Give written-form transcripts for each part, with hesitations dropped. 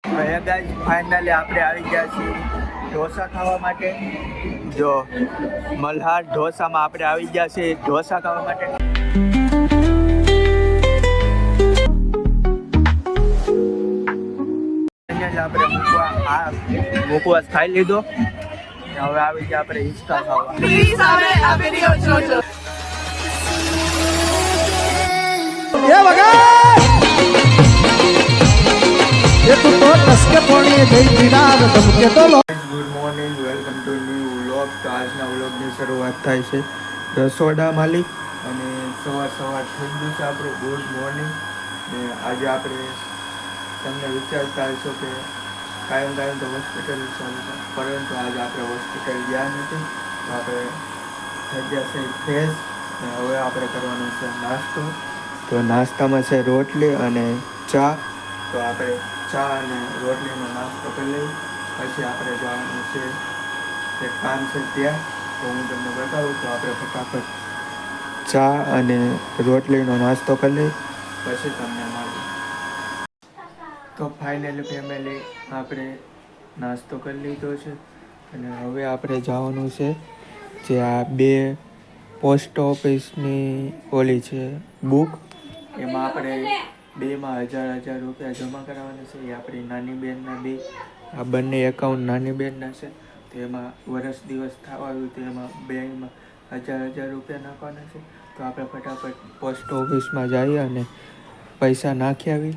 Guys finally આપણે આવી ગયા છીએ ઢોસા ખાવા માટે. જો મલ્હાર ઢોસામાં આપણે આવી ગયા છીએ ઢોસા ખાવા માટે. આપણે મુકવાસ ખાઈ લીધો. હવે આવી ગયા આપણે હિંચકા ખાવા. Good morning, welcome to new vlog. તો આજના વ્લોગની શરૂઆત થાય છે રસોડા માલિક અને સવાર થઈ ગયું છે આપણું ગુડ મોર્નિંગ. ને આજે આપણે તમને વિચારતા હશો કે કાયમ તો હોસ્પિટલ ચાલુ છે, પરંતુ આજે આપણે હોસ્પિટલ ગયા નથી. તો આપણે થઈ ગયા છે ફ્રેશ. ને હવે આપણે કરવાનો છે નાસ્તો. તો નાસ્તામાં છે રોટલી અને ચા. તો આપણે ચા અને રોટલીનો નાસ્તો કરી લઈએ. પછી આપણે જવાનું છે એક કામ છે ત્યાં. તો હું તમને બતાવું. તો આપણે ફટાફટ ચા અને રોટલીનો નાસ્તો કરી લઈએ, પછી તમને મળીએ. તો ફાઇનલી ફેમિલી આપણે નાસ્તો કરી લીધો છે અને હવે આપણે જવાનું છે જે આ 2 પોસ્ટ ઓફિસની ઓલી છે બુક. એમાં આપણે 2માં 1000 રૂપિયા જમા કરાવવાના છે. એ આપણી નાની બહેનના 2 આ બંને એકાઉન્ટ નાની બહેનના છે. તો એમાં વર્ષ દિવસ થવા આવ્યું, તો એમાં બેંકમાં 1000 રૂપિયા નાખવાના છે. તો આપણે ફટાફટ પોસ્ટ ઓફિસમાં જઈએ અને પૈસા નાખી આવી.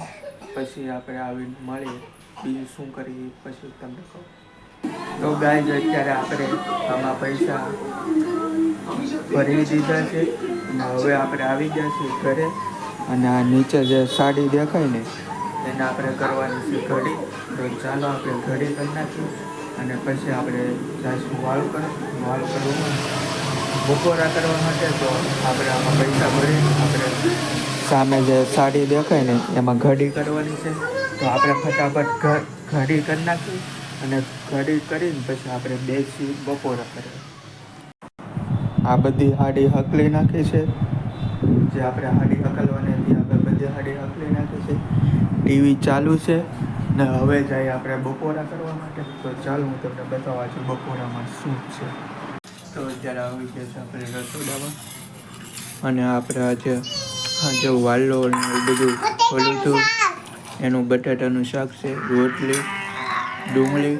પછી આપણે આવીને મળીએ. બીજું શું કરીએ પછી તમને કહું. તો ગાઈઝ અત્યારે આપણે આમાં પૈસા ભરી દીધા છે અને હવે આપણે આવી ગયા છીએ ઘરે. અને આ નીચે જે સાડી દેખાય ને એને આપણે કરવાની છે ઘડી. તો ચાલો આપણે ઘડી કરી નાખીએ અને પછી આપણે જઈશું વાળ કરવું બપોરા કરવા માટે. તો આપણે આમાં પૈસા ભરી આપણે સામે જે સાડી દેખાય ને એમાં ઘડી કરવાની છે. તો આપણે ફટાફટ ઘડી કરી નાખીએ અને ઘડી કરીને પછી આપણે બેસી બપોરા કરીએ. આ બધી હાડી હકલી નાખી છે. જે આપણે હાડી હકલવાની હતી આપણે બધી હાડી હકલી નાખી છે. ટીવી ચાલુ છે ને હવે જઈએ આપણે બપોરા કરવા માટે. તો ચાલો હું તમને બતાવવા છું બપોરામાં શું છે. તો અત્યારે આવી ગયા છે આપણે રસોડામાં અને આપણે આજે વાલો બધું ઓલું હતું એનું બટાટાનું શાક છે, રોટલી, ડુંગળી.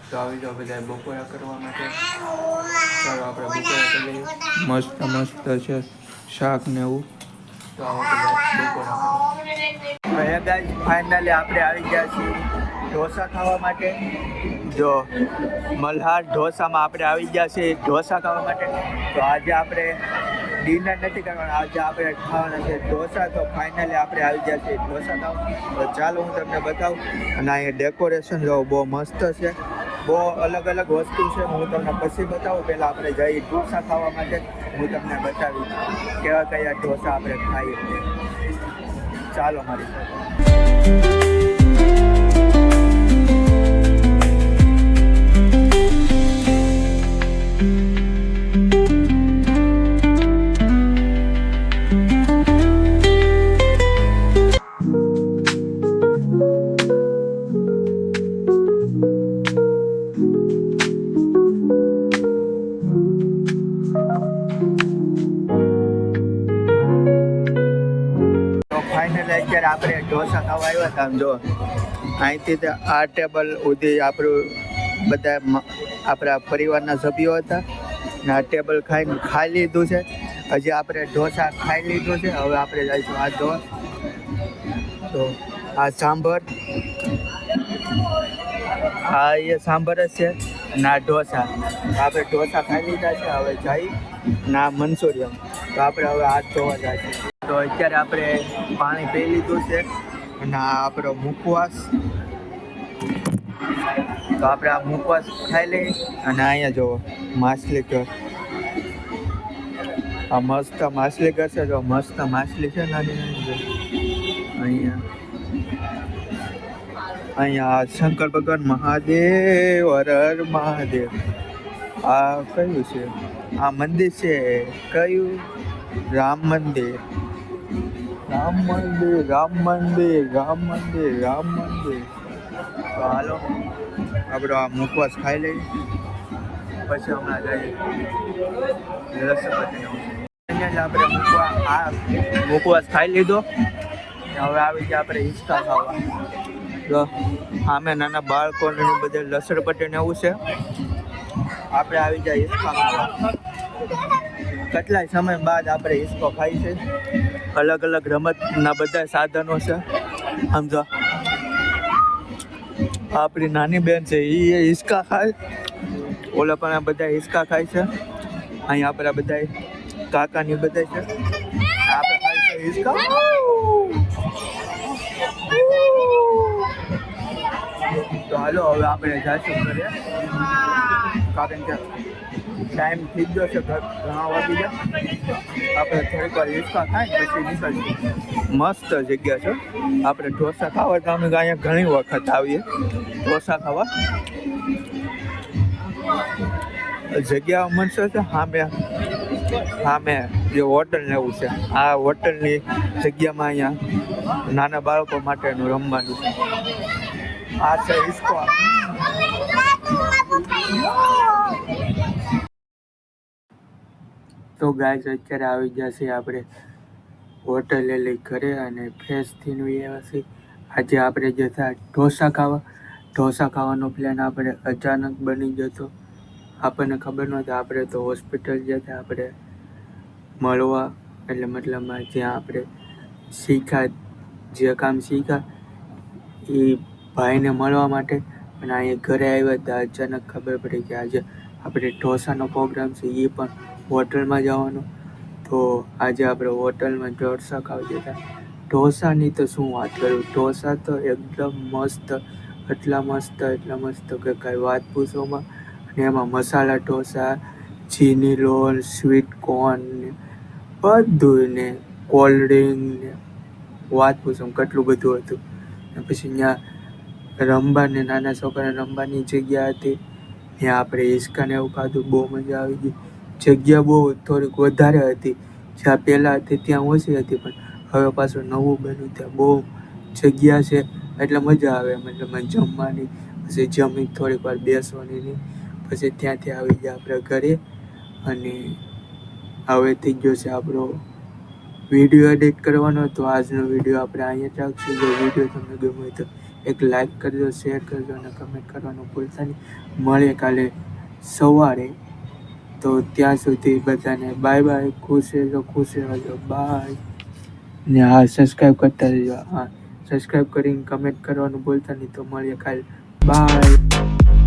તો આવી જાઓ બધા બપોરા કરવા માટે. ચાલો આપણે બપોરા કરી લઈએ. મસ્ત છે શાક ને એવું. તો ફાઇનલી આપણે આવી ગયા છીએ ઢોસા ખાવા માટે. જો મલ્હાર ઢોસામાં આપણે આવી ગયા છીએ ઢોસા ખાવા માટે. તો આજે આપણે ડિનર નથી કરવાનું, આજે આપણે ખાવાના છે ઢોસા. તો ફાઇનલી આપણે આવી ગયા છીએ ઢોસા ખાવા. તો ચાલો હું તમને બતાવું. અને અહીંયા ડેકોરેશન જો બહુ મસ્ત છે, બહુ અલગ વસ્તુ છે. હું તમને પછી બતાવું. પહેલાં આપણે જઈએ ઢોસા ખાવા માટે. હું તમને બતાવીશ કયા ઢોસા આપણે ખાઈએ. ચાલો મારી સાથે. અત્યારે આપણે ઢોસા ખાવા આવ્યા હતા. જો અહીંથી આ ટેબલ સુધી આપણું બધા આપણા પરિવારના સભ્યો હતા ને આ ટેબલ ખાઈ લીધું છે. હજી આપણે ઢોસા ખાઈ લીધું છે. હવે આપણે જઈશું આ તો આ સાંભર, હા એ સાંભર જ છે ને આ ઢોસા. આપણે ઢોસા ખાઈ લીધા છે. હવે જઈ ના મંચુરિયમ. તો આપણે હવે હાથ ધોવા જાય છે. તો અત્યારે આપણે પાણી પી લીધું છે અને આ આપણો મુખવાસ. તો આપણે આ મુખવાસ ખાઈ લઈએ. અને અહીંયા જુઓ માછલી ઘર, આ મસ્ત માછલી ઘર છે. જો મસ્ત માછલી છે નાની. અહીંયા શંકર ભગવાન મહાદેવ, હર મહાદેવ. આ કયું છે? આ મંદિર છે કયું? રામ મંદિર. રામ મંદિર. તો હાલો આપણો આ મુખવાસ ખાઈ લઈએ, પછી હમણાં જઈએ રસપતિને આપણે મુખવાસ ખાઈ લીધો. હવે આવી ગયા આપણે હિંચકા ખાવા. તો આમે નાના બાળકોને બધે લસણપટ્ટી ને એવું છે. આપણે આવી જાય હિંચકા ખાવા. કેટલાય સમય બાદ આપણે હિંચકો ખાઈ છે. અલગ અલગ રમતના બધા સાધનો છે. સમજો આપણી નાની બેન છે એ હિંચકા ખાય, ઓલા પણ બધા હિંચકા ખાય છે. અહીંયા આપણા બધા કાકાની બધા છે, આપણે ખાય છે હિંચકા. તો હાલો હવે આપણે જાશું કરીએ, કારણ કે ટાઈમ થઈ ગયો છે, ઘણા વાગી ગયા. આપણે થોડીક વાર હિંચકા ખાઈ પછી નીકળીશું. મસ્ત જગ્યા છે. આપણે ઢોસા ખાવા તો અમે અહીંયા ઘણી વખત આવીએ ઢોસા ખાવા. જગ્યા મનસો છે સામે જે હોટલ ને એવું છે. આ હોટલની જગ્યામાં અહીંયા નાના બાળકો માટેનું રમવાનું છે. આ છે હિંચકો. તો ગાઈસ અત્યારે આવી ગયા છે આપણે હોટલે લઈ ઘરે અને ફ્રેશ થઈને આવ્યા છીએ. આજે આપણે જે હતા ઢોસા ખાવાનો પ્લાન આપણે અચાનક બની ગયો હતો. આપણને ખબર નહોતી. આપણે તો હોસ્પિટલ ગયા હતા આપણે મળવા, એટલે મતલબમાં જ્યાં આપણે જે કામ શીખ્યા એ ભાઈને મળવા માટે. અને અહીંયા ઘરે આવ્યા હતા અચાનક ખબર પડી કે આજે આપણે ઢોસાનો પ્રોગ્રામ છે, એ પણ હોટલમાં જવાનો. તો આજે આપણે હોટલમાં ઢોસા ખાવા જતા. ઢોસાની તો શું વાત કરું, ઢોસા તો એકદમ મસ્ત, એટલા મસ્ત કે કાંઈ વાત પૂછોમાં. અને એમાં મસાલા ઢોસા, ચીની રોલ, સ્વીટ કોર્ન ને બધું ને કોલ્ડ ડ્રિંક ને વાત પૂછો કેટલું બધું હતું. ને પછી ત્યાં રમવાને નાના છોકરાને રમવાની જગ્યા હતી. ત્યાં આપણે હિંચકાને એવું ખાધું, બહુ મજા આવી ગઈ. જગ્યા બહુ થોડીક વધારે હતી, જ્યાં પહેલાં હતી ત્યાં ઓછી હતી, પણ હવે પાછું નવું બન્યું ત્યાં બહુ જગ્યા છે, એટલે મજા આવે. મતલબ જમવાની, પછી જમી થોડીક વાર બેસવાની, પછી ત્યાંથી આવી ગયા આપણે ઘરે. અને હવે થઈ ગયો છે આપણો વિડીયો એડિટ કરવાનો. તો આજનો વિડીયો આપણે અહીંયા જ રાખશું. જો વિડીયો તમને ગમ્યો હોય તો એક લાઈક કરજો, શેર કરજો અને કમેન્ટ કરવાનું ભૂલતા નહીં. મળીએ કાલે સવારે. તો ત્યાં સુધી બધાને બાય બાય. ખુશ રહેજો બાય. ને હા, સબસ્ક્રાઈબ કરતા રહેજો. હા, સબસ્ક્રાઈબ કરીને કમેન્ટ કરવાનું ભૂલતા નહીં. તો મળીએ કાલે બાય.